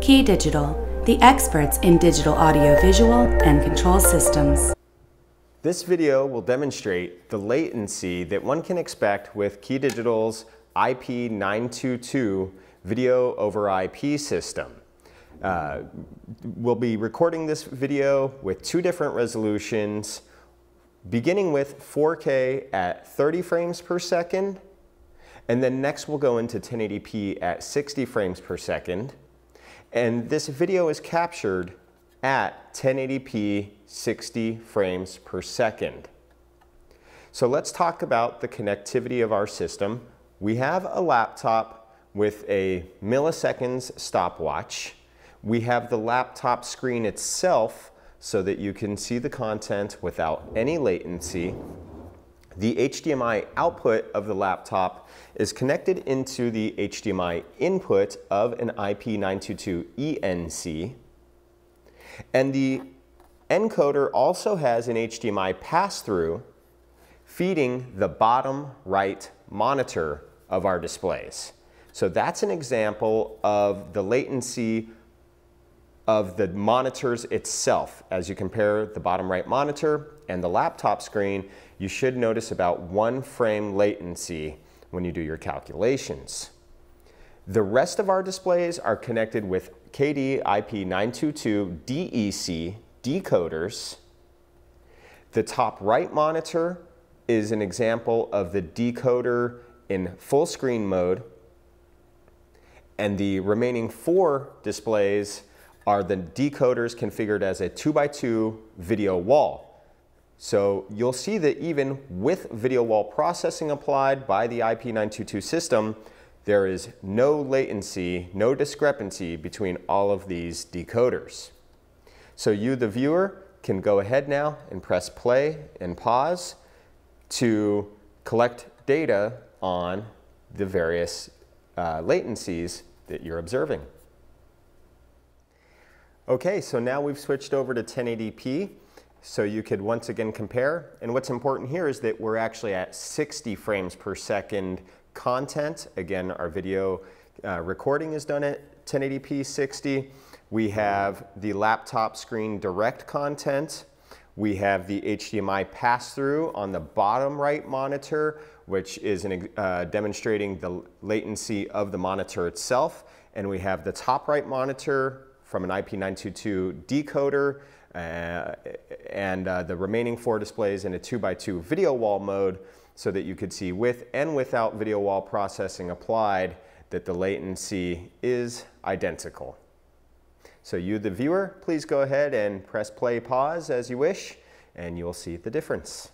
KeyDigital, the experts in digital audio-visual and control systems. This video will demonstrate the latency that one can expect with KeyDigital's IP922 video over IP system. We'll be recording this video with two different resolutions, beginning with 4K at 30 frames per second, and then next we'll go into 1080p at 60 frames per second. And this video is captured at 1080p 60 frames per second. So let's talk about the connectivity of our system. We have a laptop with a milliseconds stopwatch. We have the laptop screen itself so that you can see the content without any latency. The HDMI output of the laptop is connected into the HDMI input of an IP922 ENC. And the encoder also has an HDMI pass-through feeding the bottom right monitor of our displays. So that's an example of the latency of the monitors itself. As you compare the bottom right monitor and the laptop screen, you should notice about 1 frame latency when you do your calculations. The rest of our displays are connected with KD IP922 DEC decoders. The top right monitor is an example of the decoder in full screen mode, and the remaining 4 displays are the decoders configured as a 2x2 video wall. So you'll see that even with video wall processing applied by the IP922 system, there is no latency, no discrepancy between all of these decoders. So you, the viewer, can go ahead now and press play and pause to collect data on the various latencies that you're observing. Okay, so now we've switched over to 1080p, so you could once again compare. And what's important here is that we're actually at 60 frames per second content. Again, our video recording is done at 1080p 60. We have the laptop screen direct content. We have the HDMI pass-through on the bottom right monitor, which is demonstrating the latency of the monitor itself. And we have the top right monitor from an IP922 decoder, and the remaining 4 displays in a 2x2 video wall mode, so that you could see with and without video wall processing applied that the latency is identical. So you, the viewer, please go ahead and press play, pause as you wish, and you'll see the difference.